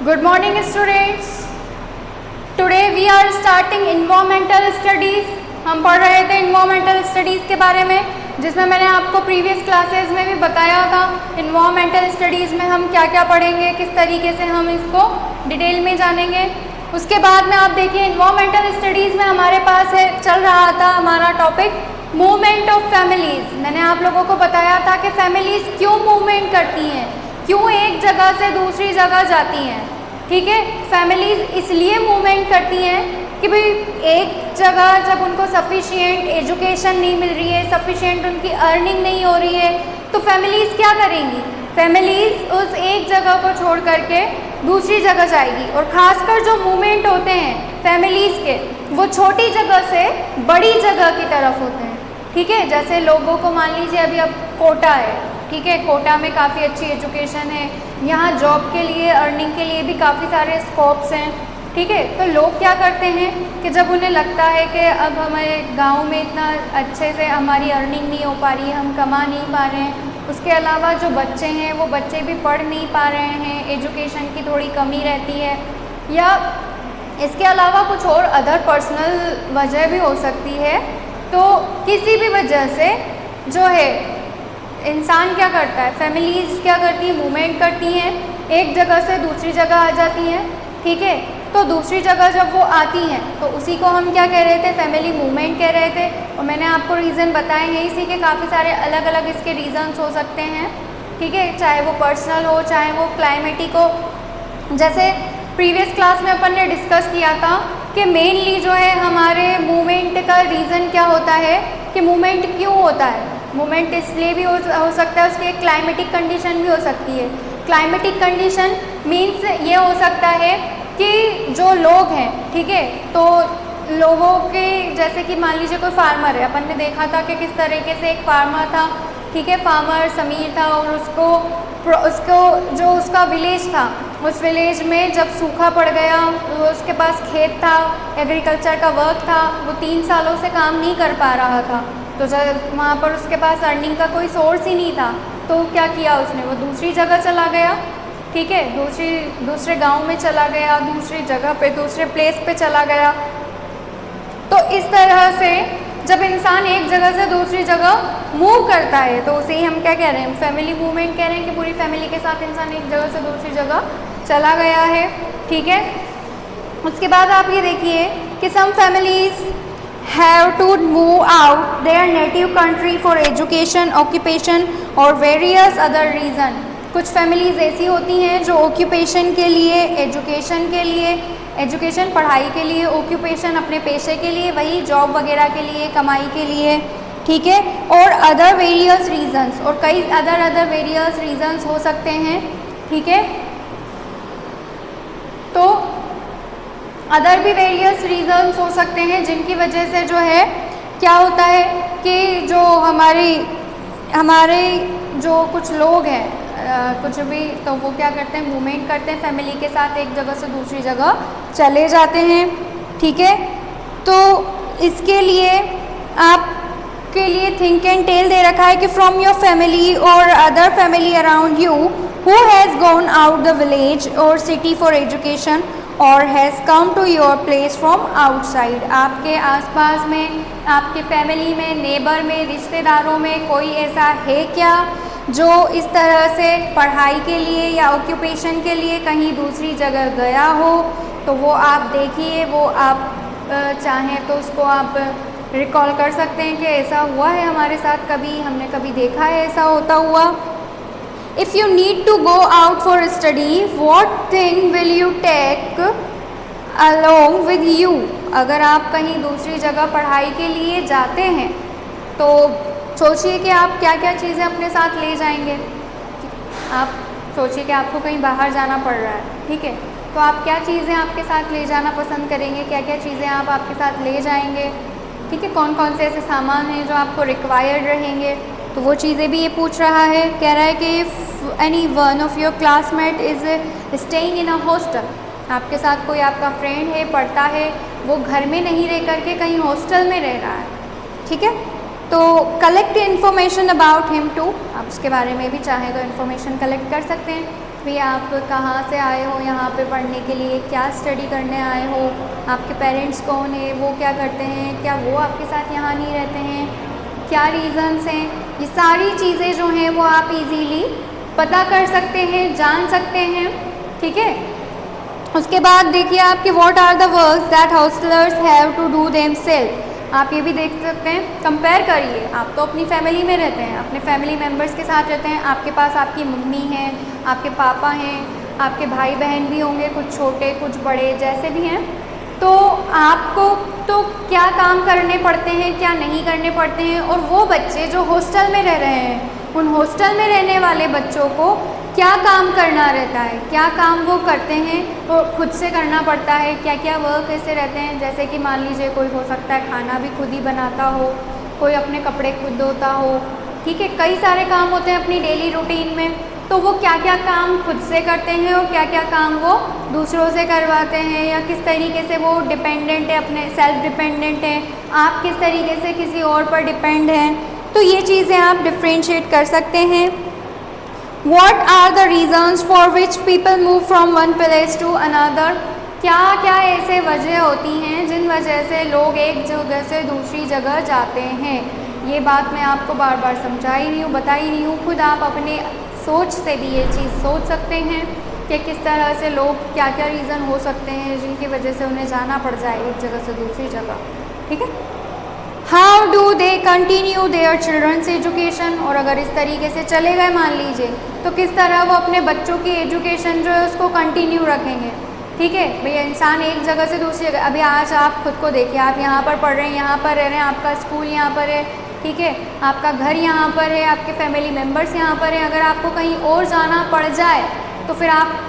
Good morning students. Today we are starting environmental studies. हम पढ़ रहे थे environmental studies के बारे में, जिसमें मैंने आपको प्रीवियस क्लासेस में भी बताया था environmental studies में हम क्या क्या पढ़ेंगे, किस तरीके से हम इसको डिटेल में जानेंगे। उसके बाद में आप देखिए environmental studies में हमारे पास है चल रहा था हमारा टॉपिक मूवमेंट ऑफ फैमिलीज़। मैंने आप लोगों को बताया था कि फैमिलीज़ क्यों मूवमेंट करती हैं, क्यों एक जगह से दूसरी जगह जाती हैं। ठीक है, फैमिलीज़ इसलिए मूवमेंट करती हैं कि भाई एक जगह जब उनको सफिशिएंट एजुकेशन नहीं मिल रही है, सफिशिएंट उनकी अर्निंग नहीं हो रही है, तो फैमिलीज़ क्या करेंगी, फैमिलीज़ उस एक जगह को छोड़ करके दूसरी जगह जाएगी। और ख़ासकर जो मूवमेंट होते हैं फैमिलीज़ के, वो छोटी जगह से बड़ी जगह की तरफ होते हैं। ठीक है, जैसे लोगों को मान लीजिए अभी अब कोटा है, ठीक है, कोटा में काफ़ी अच्छी एजुकेशन है, यहाँ जॉब के लिए अर्निंग के लिए भी काफ़ी सारे स्कोप्स हैं। ठीक है, तो लोग क्या करते हैं कि जब उन्हें लगता है कि अब हमारे गांव में इतना अच्छे से हमारी अर्निंग नहीं हो पा रही है, हम कमा नहीं पा रहे हैं, उसके अलावा जो बच्चे हैं वो बच्चे भी पढ़ नहीं पा रहे हैं, एजुकेशन की थोड़ी कमी रहती है, या इसके अलावा कुछ और अदर पर्सनल वजह भी हो सकती है। तो किसी भी वजह से जो है इंसान क्या करता है, फैमिलीज़ क्या करती है, मूवमेंट करती हैं, एक जगह से दूसरी जगह आ जाती हैं। ठीक है, तो दूसरी जगह जब वो आती हैं तो उसी को हम क्या कह रहे थे, फैमिली मूवमेंट कह रहे थे। और मैंने आपको रीज़न बताए हैं इसी के, काफ़ी सारे अलग अलग इसके रीज़न्स हो सकते हैं। ठीक है, चाहे वो पर्सनल हो, चाहे वो क्लाइमेटिक हो। जैसे प्रीवियस क्लास में अपन ने डिस्कस किया था कि मेनली जो है हमारे मूवमेंट का रीज़न क्या होता है, कि मूवमेंट क्यों होता है। मूवमेंट इसलिए भी हो सकता है, उसकी एक क्लाइमेटिक कंडीशन भी हो सकती है। क्लाइमेटिक कंडीशन मीन्स ये हो सकता है कि जो लोग हैं, ठीक है, तो लोगों के जैसे कि मान लीजिए कोई फार्मर है, अपन ने देखा था कि किस तरीके से एक फार्मर था, ठीक है, फार्मर समीर था, और उसको जो उसका विलेज था, उस विलेज में जब सूखा पड़ गया, वो उसके पास खेत था, एग्रीकल्चर का वर्क था, वो 3 सालों से काम नहीं कर पा रहा था, तो जब वहाँ पर उसके पास अर्निंग का कोई सोर्स ही नहीं था, तो क्या किया उसने, वो दूसरी जगह चला गया। ठीक है, दूसरे गांव में चला गया, दूसरी जगह पे, दूसरे प्लेस पे चला गया। तो इस तरह से जब इंसान एक जगह से दूसरी जगह मूव करता है तो उसे ही हम क्या कह रहे हैं, फैमिली मूवमेंट कह रहे हैं, कि पूरी फैमिली के साथ इंसान एक जगह से दूसरी जगह चला गया है। ठीक है, उसके बाद आप ये देखिए कि सम families have to move out their native country for education, occupation और various other reason। कुछ फैमिलीज़ ऐसी होती हैं जो ऑक्यूपेशन के लिए, एजुकेशन के लिए, एजुकेशन पढ़ाई के लिए, ऑक्यूपेशन अपने पेशे के लिए, वही जॉब वगैरह के लिए, कमाई के लिए। ठीक है, और अदर वेरियस रीजंस, और कई अदर वेरियस रीजंस हो सकते हैं। ठीक है, तो अदर भी वेरियस रीजंस हो सकते हैं जिनकी वजह से जो है क्या होता है कि जो हमारे जो कुछ लोग हैं कुछ भी, तो वो क्या करते हैं, मूवमेंट करते हैं, फैमिली के साथ एक जगह से दूसरी जगह चले जाते हैं। ठीक है, तो इसके लिए आपके लिए थिंक एंड टेल दे रखा है कि फ्रॉम योर फैमिली और other family around you who has gone out the village और सिटी फॉर एजुकेशन और has come to your place from outside. आपके आसपास में, आपके फैमिली में, नेबर में, रिश्तेदारों में कोई ऐसा है क्या जो इस तरह से पढ़ाई के लिए या ऑक्यूपेशन के लिए कहीं दूसरी जगह गया हो, तो वो आप देखिए, वो आप चाहें तो उसको आप रिकॉल कर सकते हैं कि ऐसा हुआ है हमारे साथ कभी, हमने कभी देखा है ऐसा होता हुआ। If you need to go out for study, what thing will you take along with you? अगर आप कहीं दूसरी जगह पढ़ाई के लिए जाते हैं तो सोचिए कि आप क्या क्या चीज़ें अपने साथ ले जाएंगे। आप सोचिए कि आपको कहीं बाहर जाना पड़ रहा है, ठीक है, तो आप क्या चीज़ें आपके साथ ले जाना पसंद करेंगे, क्या क्या चीज़ें आप आपके साथ ले जाएंगे। ठीक है, कौन कौन से ऐसे सामान हैं जो आपको रिक्वायर्ड रहेंगे, तो वो चीज़ें भी ये पूछ रहा है। कह रहा है कि if any one of your classmate is staying in a hostel, आपके साथ कोई आपका फ्रेंड है, पढ़ता है, वो घर में नहीं रह करके कहीं हॉस्टल में रह रहा है। ठीक है, तो collect information about him too, आप उसके बारे में भी चाहें तो इन्फॉर्मेशन कलेक्ट कर सकते हैं। भाई आप कहाँ से आए हो यहाँ पे पढ़ने के लिए, क्या स्टडी करने आए हो, आपके पेरेंट्स कौन है, वो क्या करते हैं, क्या वो आपके साथ यहाँ नहीं रहते हैं, क्या रीज़न्स हैं, ये सारी चीज़ें जो हैं वो आप इजीली पता कर सकते हैं, जान सकते हैं। ठीक है, उसके बाद देखिए आपके what are the works that hostlers have to do themself. आप ये भी देख सकते हैं, कंपेयर करिए। आप तो अपनी फैमिली में रहते हैं, अपने फैमिली मेम्बर्स के साथ रहते हैं, आपके पास आपकी मम्मी हैं, आपके पापा हैं, आपके भाई बहन भी होंगे, कुछ छोटे कुछ बड़े जैसे भी हैं। तो आपको तो क्या काम करने पड़ते हैं, क्या नहीं करने पड़ते हैं, और वो बच्चे जो हॉस्टल में रह रहे हैं, उन हॉस्टल में रहने वाले बच्चों को क्या काम करना रहता है, क्या काम वो करते हैं, वो खुद से करना पड़ता है, क्या क्या वर्क ऐसे रहते हैं। जैसे कि मान लीजिए कोई हो सकता है खाना भी खुद ही बनाता हो, कोई अपने कपड़े खुद धोता हो। ठीक है, कई सारे काम होते हैं अपनी डेली रूटीन में, तो वो क्या क्या काम खुद से करते हैं और क्या क्या काम वो दूसरों से करवाते हैं, या किस तरीके से वो डिपेंडेंट है, अपने सेल्फ डिपेंडेंट है, आप किस तरीके से किसी और पर डिपेंड हैं। तो ये चीज़ें आप डिफ्रेंशिएट कर सकते हैं। What are the reasons for which people move from one place to another? क्या क्या ऐसे वजह होती हैं जिन वजह से लोग एक जगह से दूसरी जगह जाते हैं। ये बात मैं आपको बार बार समझा ही रही हूँ, बता ही रही हूँ, खुद आप अपने सोच से भी ये चीज़ सोच सकते हैं कि किस तरह से लोग क्या क्या रीज़न हो सकते हैं जिनकी वजह से उन्हें जाना पड़ जाए एक जगह से दूसरी जगह। ठीक है, how do they continue their children's education. और अगर इस तरीके से चले गए मान लीजिए, तो किस तरह वो अपने बच्चों की एजुकेशन जो है उसको कंटिन्यू रखेंगे। ठीक है, भैया इंसान एक जगह से दूसरी जगह, अभी आज आप खुद को देखिए, आप यहाँ पर पढ़ रहे हैं, यहाँ पर रह रहे हैं, आपका स्कूल यहाँ पर है, ठीक है, आपका घर यहाँ पर है, आपके फैमिली मेम्बर्स यहाँ पर हैं। अगर आपको कहीं और जाना पड़ जाए तो फिर आप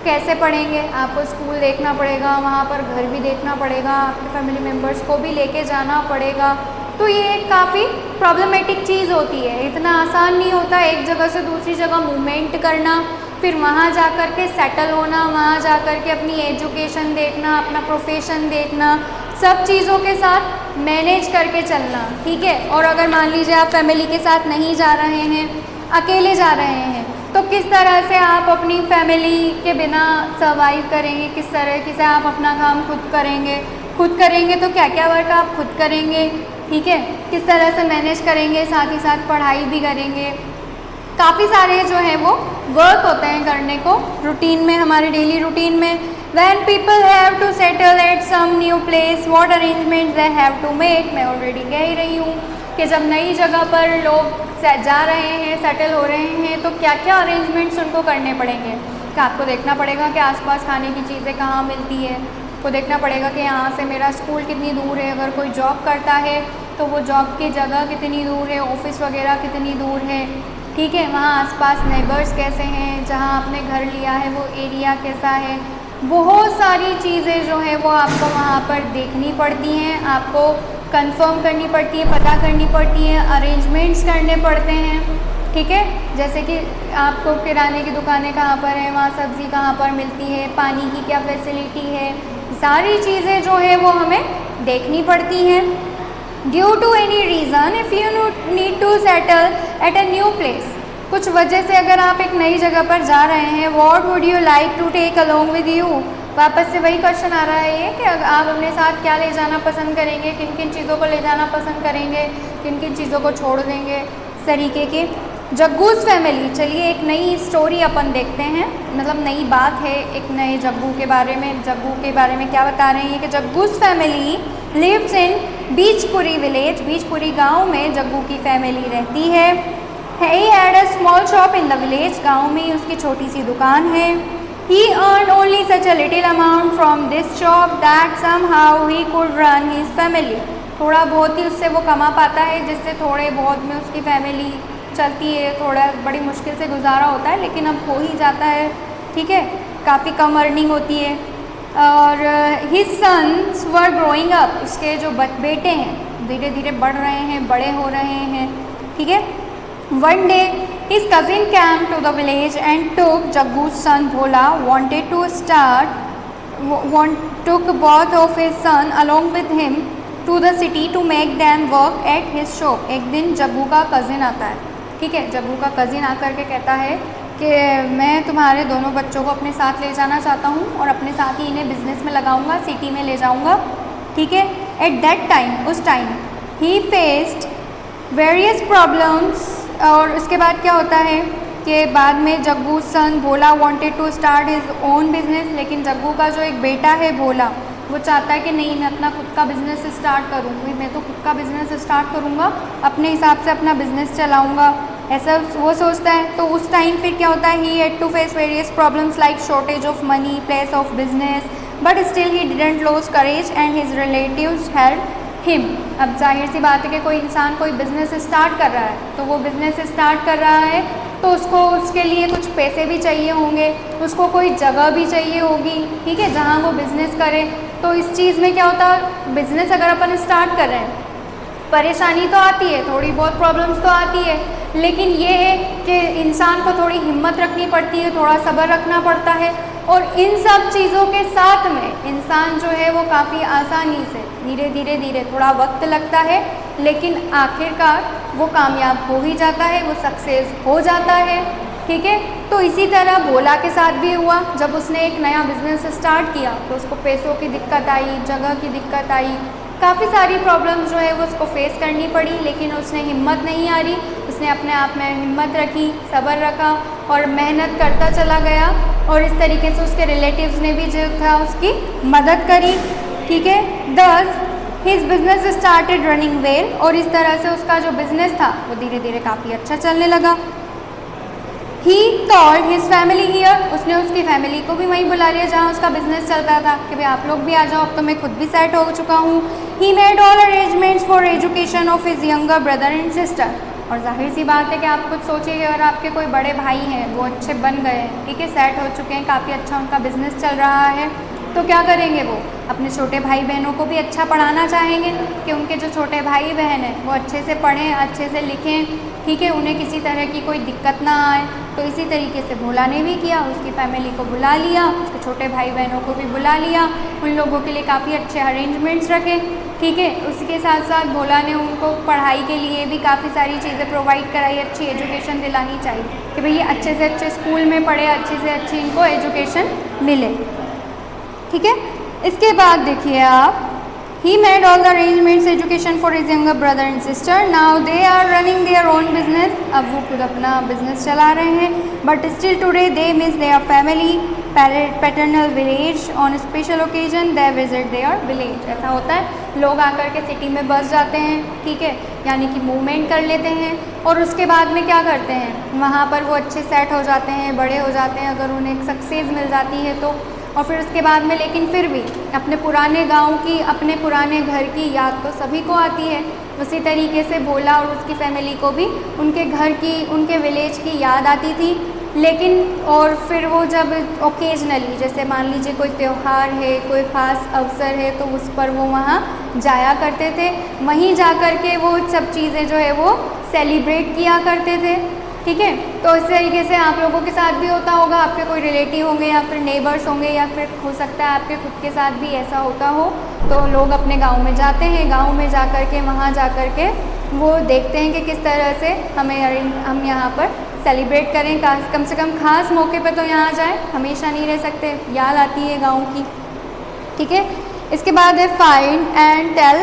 कैसे पढ़ेंगे? आपको स्कूल देखना पड़ेगा, वहाँ पर घर भी देखना पड़ेगा, आपके फैमिली मेम्बर्स को भी लेके जाना पड़ेगा। तो ये एक काफ़ी प्रॉब्लमेटिक चीज़ होती है, इतना आसान नहीं होता एक जगह से दूसरी जगह मूवमेंट करना, फिर वहाँ जा कर के सेटल होना, वहाँ जा कर के अपनी एजुकेशन देखना, अपना प्रोफेशन देखना, सब चीज़ों के साथ मैनेज करके चलना। ठीक है, और अगर मान लीजिए आप फैमिली के साथ नहीं जा रहे हैं, अकेले जा रहे हैं, तो किस तरह से आप अपनी फैमिली के बिना सर्वाइव करेंगे, किस तरह से आप अपना काम खुद करेंगे तो क्या क्या वर्क आप खुद करेंगे। ठीक है, किस तरह से मैनेज करेंगे, साथ ही साथ पढ़ाई भी करेंगे। काफ़ी सारे जो है वो वर्क होते हैं करने को रूटीन में, हमारे डेली रूटीन में। When people have to settle at some new place, what arrangements they have to make। मैं ऑलरेडी कह ही रही हूँ कि जब नई जगह पर लोग जा रहे हैं, सेटल हो रहे हैं, तो क्या क्या अरेंजमेंट्स उनको करने पड़ेंगे। कि आपको देखना पड़ेगा कि आसपास खाने की चीज़ें कहाँ मिलती है, आपको देखना पड़ेगा कि यहाँ से मेरा स्कूल कितनी दूर है, अगर कोई जॉब करता है तो वो जॉब की जगह कितनी दूर है, ऑफिस वगैरह कितनी दूर है। ठीक है, वहाँ आसपास नेबर्स कैसे हैं, जहाँ आपने घर लिया है वो एरिया कैसा है। बहुत सारी चीज़ें जो है वो आपको वहाँ पर देखनी पड़ती हैं, आपको कंफर्म करनी पड़ती है, पता करनी पड़ती है, अरेंजमेंट्स करने पड़ते हैं। ठीक है, जैसे कि आपको किराने की दुकानें कहाँ पर हैं, वहाँ सब्ज़ी कहाँ पर मिलती है, पानी की क्या फैसिलिटी है, सारी चीज़ें जो है वो हमें देखनी पड़ती हैं। Due to any reason if you need to settle at a new place. कुछ वजह से अगर आप एक नई जगह पर जा रहे हैं, what would you like to take along with you. वापस से वही क्वेश्चन आ रहा है ये कि आप अपने साथ क्या ले जाना पसंद करेंगे, किन किन चीज़ों को ले जाना पसंद करेंगे, किन किन चीज़ों को छोड़ देंगे, इस तरीके के। जग्गूस फैमिली, चलिए एक नई स्टोरी अपन देखते हैं, मतलब नई बात है एक नए जग्गू के बारे में। जग्गू के बारे में क्या बता रहे हैं कि जग्गूस फैमिली लिव्स इन बीचपुरी विलेज। बीचपुरी गांव में जग्गू की फैमिली रहती है। He had a small shop in the village. गांव में उसकी छोटी सी दुकान है। He earned only such a little amount from this job that somehow he could run his family। थोड़ा बहुत ही उससे वो कमा पाता है जिससे थोड़े बहुत में उसकी फैमिली चलती है। थोड़ा बड़ी मुश्किल से गुजारा होता है लेकिन अब हो ही जाता है। ठीक है, काफ़ी कम अर्निंग होती है। और his sons were growing up। उसके जो बेटे हैं धीरे धीरे बढ़ रहे हैं, बड़े हो रहे हैं। ठीक है, one day his cousin came to the village and took Jaggu's son Bhola took both of his son along with him to the city to make them work at his shop। एक दिन जग्गू का cousin आता है। ठीक है, जग्गू का cousin आकर के कहता है कि मैं तुम्हारे दोनों बच्चों को अपने साथ ले जाना चाहता हूँ और अपने साथ ही इन्हें बिजनेस में लगाऊंगा, सिटी में ले जाऊंगा, ठीक है। एट दैट टाइम, उस टाइम ही फेस्ड वेरियस प्रॉब्लम्स। और उसके बाद क्या होता है कि बाद में Jaggu son Bhola wanted to start his own business, लेकिन जग्गू का जो एक बेटा है भोला, वो चाहता है कि नहीं, मैं अपना खुद का बिज़नेस स्टार्ट करूँगी, मैं तो खुद का बिज़नेस स्टार्ट करूँगा, अपने हिसाब से अपना बिज़नेस चलाऊँगा, ऐसा वो सोचता है। तो उस टाइम फिर क्या होता है, he had to face various problems like shortage of money, place of business, but still he didn't loss courage and his relatives help him. अब जाहिर सी बात है कि कोई इंसान कोई बिज़नेस स्टार्ट कर रहा है, तो वो बिज़नेस स्टार्ट कर रहा है तो उसको उसके लिए कुछ पैसे भी चाहिए होंगे, उसको कोई जगह भी चाहिए होगी, ठीक है, जहाँ वो बिज़नेस करे। तो इस चीज़ में क्या होता है, बिज़नेस अगर अपन स्टार्ट कर रहे हैं, परेशानी तो आती है, थोड़ी बहुत प्रॉब्लम्स तो आती है, लेकिन ये है कि इंसान को थोड़ी हिम्मत रखनी पड़ती है, थोड़ा सब्र रखना पड़ता है, और इन सब चीज़ों के साथ में इंसान जो है वो काफ़ी आसानी से धीरे धीरे धीरे, थोड़ा वक्त लगता है, लेकिन आखिरकार वो कामयाब हो ही जाता है, वो सक्सेस हो जाता है, ठीक है। तो इसी तरह भोला के साथ भी हुआ। जब उसने एक नया बिज़नेस स्टार्ट किया तो उसको पैसों की दिक्कत आई, जगह की दिक्कत आई, काफ़ी सारी प्रॉब्लम्स जो है वो उसको फेस करनी पड़ी, लेकिन उसने हिम्मत नहीं हारी, उसने अपने आप में हिम्मत रखी, सब्र रखा और मेहनत करता चला गया, और इस तरीके से उसके रिलेटिव्स ने भी जो था उसकी मदद करी, ठीक है। दस his business started running well, और इस तरह से उसका जो बिज़नेस था वो धीरे धीरे काफ़ी अच्छा चलने लगा। He called his family here, उसने उसकी फैमिली को भी वहीं बुला लिया जहाँ उसका बिजनेस चलता था कि भाई आप लोग भी आ जाओ, अब तो मैं खुद भी सेट हो चुका हूँ। He made all arrangements for education of his younger brother and sister, और जाहिर सी बात है कि आप खुद सोचिए, अगर आपके कोई बड़े भाई हैं, वो अच्छे बन गए हैं, ठीक है, सेट हो चुके हैं, काफ़ी अच्छा उनका बिजनेस चल रहा है, तो क्या करेंगे, वो अपने छोटे भाई बहनों को भी अच्छा पढ़ाना चाहेंगे कि उनके जो छोटे भाई बहन हैं वो अच्छे से पढ़ें, अच्छे से लिखें, ठीक है, उन्हें किसी तरह की कोई दिक्कत ना आए। तो इसी तरीके से भोला ने भी किया, उसकी फैमिली को बुला लिया, उसके छोटे भाई बहनों को भी बुला लिया, उन लोगों के लिए काफ़ी अच्छे अरेंजमेंट्स रखे, ठीक है। उसके साथ साथ भोला ने उनको पढ़ाई के लिए भी काफ़ी सारी चीज़ें प्रोवाइड कराई, अच्छी एजुकेशन दिलानी चाहिए कि भाई ये अच्छे से अच्छे स्कूल में पढ़े, अच्छे से अच्छी इनको एजुकेशन मिले, ठीक है। इसके बाद देखिए आप, he made all the arrangements education for his younger brother and sister, now they are running their own business, अब वो खुद अपना बिजनेस चला रहे हैं, but still today they miss their family, paternal village, on special occasion they visit their village। ऐसा होता है, लोग आकर के सिटी में बस जाते हैं, ठीक है, यानी कि मूवमेंट कर लेते हैं, और उसके बाद में क्या करते हैं, वहाँ पर वो अच्छे सेट हो जाते हैं, बड़े हो जाते हैं, अगर उन्हें सक्सेस मिल जाती है तो, और फिर उसके बाद में लेकिन फिर भी अपने पुराने गांव की, अपने पुराने घर की याद तो सभी को आती है। उसी तरीके से भोला और उसकी फैमिली को भी उनके घर की, उनके विलेज की याद आती थी, लेकिन और फिर वो जब ओकेजनली, जैसे मान लीजिए कोई त्यौहार है, कोई ख़ास अवसर है, तो उस पर वो वहाँ जाया करते थे, वहीं जा कर के वो सब चीज़ें जो है वो सेलिब्रेट किया करते थे, ठीक है। तो इस तरीके से आप लोगों के साथ भी होता होगा, आपके कोई रिलेटिव होंगे या फिर नेबर्स होंगे, या फिर हो सकता है आपके खुद के साथ भी ऐसा होता हो, तो लोग अपने गांव में जाते हैं, गांव में जा कर के, वहाँ जा कर के वो देखते हैं कि किस तरह से हम यहाँ पर सेलिब्रेट करें, कम से कम खास मौके पर तो यहाँ जाएँ, हमेशा नहीं रह सकते, याद आती है गाँव की, ठीक है। इसके बाद है फाइंड एंड टेल,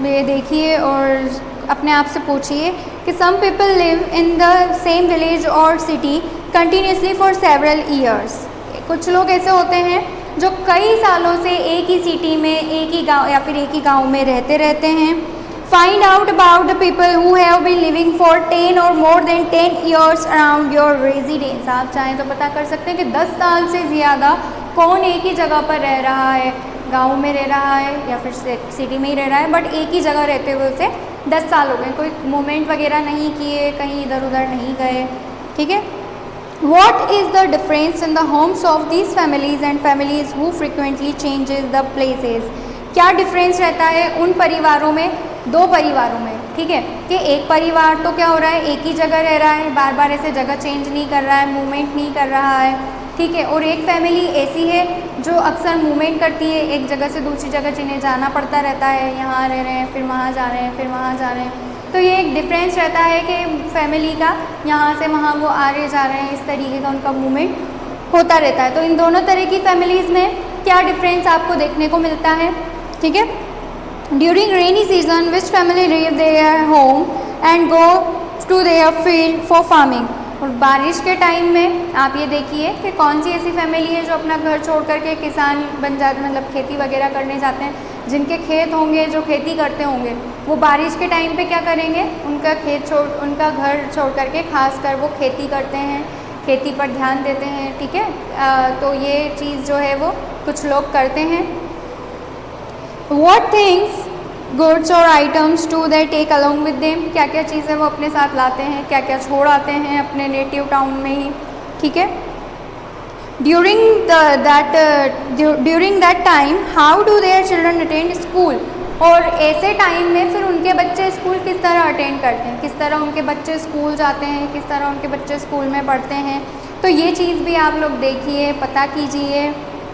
ये देखिए और अपने आप से पूछिए कि some people live in the same village और city continuously for several years, कुछ लोग ऐसे होते हैं जो कई सालों से एक ही सिटी में, एक ही गांव या फिर एक ही गांव में रहते हैं। Find out about the people who have been living for 10 और more than 10 years around your residence, आप चाहें तो पता कर सकते हैं कि 10 साल से ज़्यादा कौन एक ही जगह पर रह रहा है, गांव में रह रहा है या फिर सिटी में ही रह रहा है, बट एक ही जगह रहते हुए उसे 10 साल हो गए, कोई मूवमेंट वगैरह नहीं किए, कहीं इधर उधर नहीं गए, ठीक है। What is the difference in the homes of these families and families who frequently changes the places? क्या डिफरेंस रहता है उन परिवारों में, दो परिवारों में, ठीक है, कि एक परिवार तो क्या हो रहा है, एक ही जगह रह रहा है, बार बार ऐसे जगह चेंज नहीं कर रहा है, मूवमेंट नहीं कर रहा है, ठीक है, और एक फैमिली ऐसी है जो अक्सर मूवमेंट करती है, एक जगह से दूसरी जगह जिन्हें जाना पड़ता रहता है, यहाँ रह रहे हैं फिर वहाँ जा रहे हैं, फिर वहाँ जा रहे हैं, तो ये एक डिफरेंस रहता है कि फैमिली का यहाँ से वहाँ वो आ रहे जा रहे हैं, इस तरीके का उनका मूवमेंट होता रहता है। तो इन दोनों तरह की फैमिलीज़ में क्या डिफरेंस आपको देखने को मिलता है, ठीक है। During rainy season which family leave their home and go to their field for farming. और बारिश के टाइम में आप ये देखिए कि कौन सी ऐसी फैमिली है जो अपना घर छोड़ करके किसान बन जाते, मतलब खेती वगैरह करने जाते हैं, जिनके खेत होंगे, जो खेती करते होंगे, वो बारिश के टाइम पे क्या करेंगे, उनका घर छोड़ करके खासकर वो खेती करते हैं, खेती पर ध्यान देते हैं, ठीक है। तो ये चीज़ जो है वो कुछ लोग करते हैं। What things, goods और items to they take along with them, क्या क्या चीज़ें वो अपने साथ लाते हैं, क्या क्या छोड़ आते हैं अपने नेटिव टाउन में ही, ठीक है। During that time how do their children attend school. और ऐसे टाइम में फिर उनके बच्चे स्कूल किस तरह अटेंड करते हैं, किस तरह उनके बच्चे स्कूल जाते हैं, किस तरह उनके बच्चे स्कूल में पढ़ते हैं। तो ये चीज़ भी आप लोग देखिए, पता कीजिए,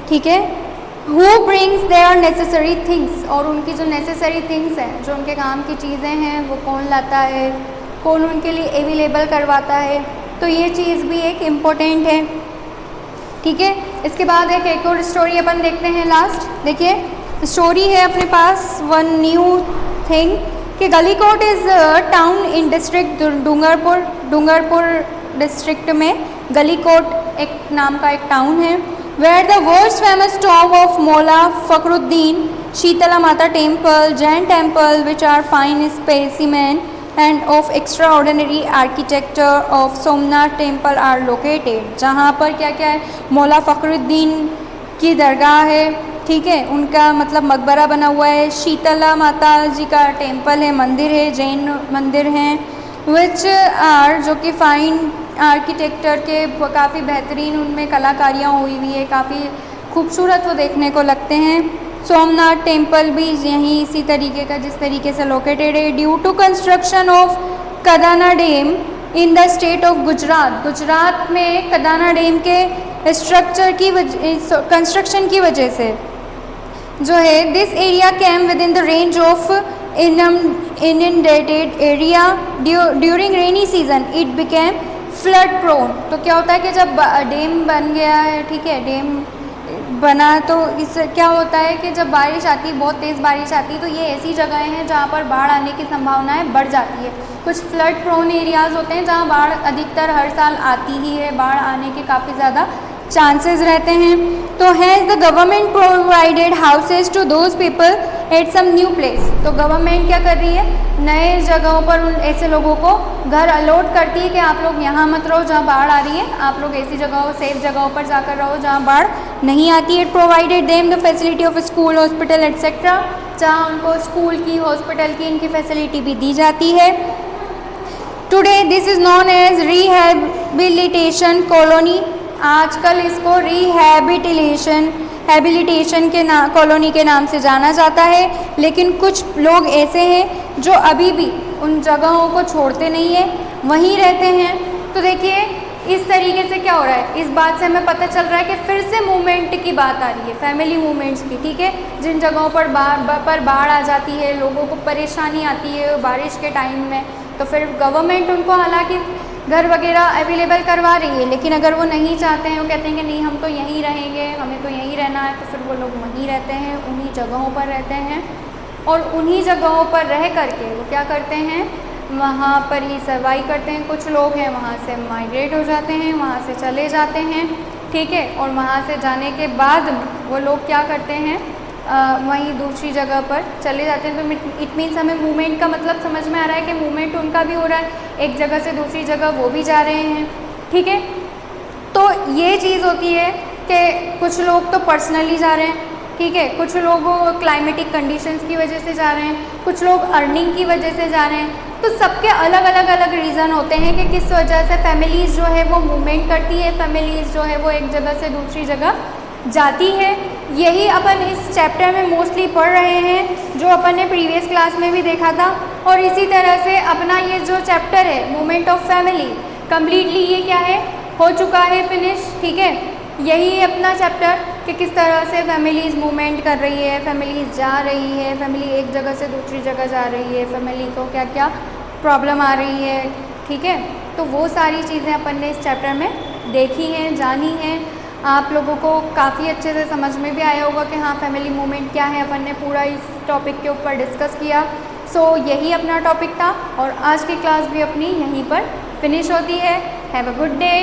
ठीक है। Who brings their necessary things, और उनकी जो नेसेसरी थिंग्स हैं, जो उनके काम की चीज़ें हैं, वो कौन लाता है, कौन उनके लिए अवेलेबल करवाता है। तो ये चीज़ भी एक इम्पोर्टेंट है, ठीक है। इसके बाद एक और स्टोरी अपन देखते हैं लास्ट। देखिए स्टोरी है अपने पास वन न्यू थिंग कि Galiyakot is town in district Dungarpur district में गलीकोट एक नाम का एक टाउन है। Where the world's famous tomb of Mola Fakhruddin, Sheetala Mata Temple, Jain Temple, which are fine specimen and of extraordinary architecture of Somnath Temple are located. जहाँ पर क्या क्या है, मौला फ़खरुद्दीन की दरगाह है, ठीक है, उनका मतलब मकबरा बना हुआ है, शीतला माता जी का टेम्पल है, मंदिर है, जैन मंदिर हैं, विच आर जो कि फाइन आर्किटेक्चर के काफ़ी बेहतरीन उनमें कलाकारियाँ हुई हुई है, काफ़ी खूबसूरत वो देखने को लगते हैं। सोमनाथ टेम्पल भी यहीं इसी तरीके का जिस तरीके से लोकेटेड है। Due to construction of Kadana dam in the state of Gujarat में कदाना डैम के स्ट्रक्चर की कंस्ट्रक्शन की वजह से जो है this area came within the range of inundated area during rainy season it became flood prone। तो क्या होता है कि जब डैम बन गया है, ठीक है, डैम बना तो इस क्या होता है कि जब बारिश आती है, बहुत तेज़ बारिश आती है, तो ये ऐसी जगहें हैं जहाँ पर बाढ़ आने की संभावनाएं बढ़ जाती है। कुछ फ्लड प्रोन एरियाज़ होते हैं जहाँ बाढ़ अधिकतर हर साल आती ही है, बाढ़ आने के काफ़ी ज़्यादा चांसेस रहते हैं। तो has the government provided houses to those people at some new place. तो गवर्नमेंट क्या कर रही है, नए जगहों पर उन ऐसे लोगों को घर अलॉट करती है कि आप लोग यहाँ मत रहो जहाँ बाढ़ आ रही है, आप लोग ऐसी जगहों सेफ जगहों पर जाकर रहो जहाँ बाढ़ नहीं आती है। It provided them the facility of school hospital etcetera, जहाँ उनको स्कूल की हॉस्पिटल की इनकी फैसिलिटी भी दी जाती है। Today this is known as rehabilitation colony. आजकल इसको हैबिलिटेशन के कॉलोनी के नाम से जाना जाता है, लेकिन कुछ लोग ऐसे हैं जो अभी भी उन जगहों को छोड़ते नहीं है, वहीं रहते हैं। तो देखिए इस तरीके से क्या हो रहा है, इस बात से हमें पता चल रहा है कि फिर से मूवमेंट की बात आ रही है, फैमिली मूवमेंट्स की, ठीक है। जिन जगहों पर बाढ़ आ जाती है, लोगों को परेशानी आती है बारिश के टाइम में, तो फिर गवर्नमेंट उनको हालांकि घर वगैरह अवेलेबल करवा रही है, लेकिन अगर वो नहीं चाहते हैं, वो कहते हैं कि नहीं हम तो यहीं रहेंगे, हमें तो यहीं रहना है, तो फिर वो लोग वहीं रहते हैं, उन्हीं जगहों पर रहते हैं। और उन्हीं जगहों पर रह करके वो क्या करते हैं, वहाँ पर ही सर्वाइव करते हैं। कुछ लोग हैं वहाँ से माइग्रेट हो जाते हैं, वहाँ से चले जाते हैं, ठीक है। और वहाँ से जाने के बाद वो लोग क्या करते हैं, वहीं दूसरी जगह पर चले जाते हैं। तो इट मीन्स हमें मूवमेंट का मतलब समझ में आ रहा है कि मूवमेंट उनका भी हो रहा है, एक जगह से दूसरी जगह वो भी जा रहे हैं, ठीक है। तो ये चीज़ होती है कि कुछ लोग तो पर्सनली जा रहे हैं, ठीक है, कुछ लोग क्लाइमेटिक कंडीशंस की वजह से जा रहे हैं, कुछ लोग अर्निंग की वजह से जा रहे हैं। तो सबके अलग अलग रीज़न होते हैं कि किस वजह से फैमिलीज़ जो है वो मूवमेंट करती है, फैमिलीज़ जो है वो एक जगह से दूसरी जगह जाती है। यही अपन इस चैप्टर में मोस्टली पढ़ रहे हैं, जो अपन ने प्रीवियस क्लास में भी देखा था। और इसी तरह से अपना ये जो चैप्टर है मूवमेंट ऑफ फैमिली कम्प्लीटली ये क्या है, हो चुका है फिनिश, ठीक है। यही है अपना चैप्टर कि किस तरह से फैमिलीज़ मूवमेंट कर रही है, फैमिलीज़ जा रही है, फैमिली एक जगह से दूसरी जगह जा रही है, फैमिली को क्या क्या प्रॉब्लम आ रही है, ठीक है। तो वो सारी चीज़ें अपन ने इस चैप्टर में देखी हैं, जानी हैं। आप लोगों को काफ़ी अच्छे से समझ में भी आया होगा कि हाँ फैमिली मूवमेंट क्या है, अपन ने पूरा इस टॉपिक के ऊपर डिस्कस किया। सो यही अपना टॉपिक था और आज की क्लास भी अपनी यहीं पर फिनिश होती है। Have a good day.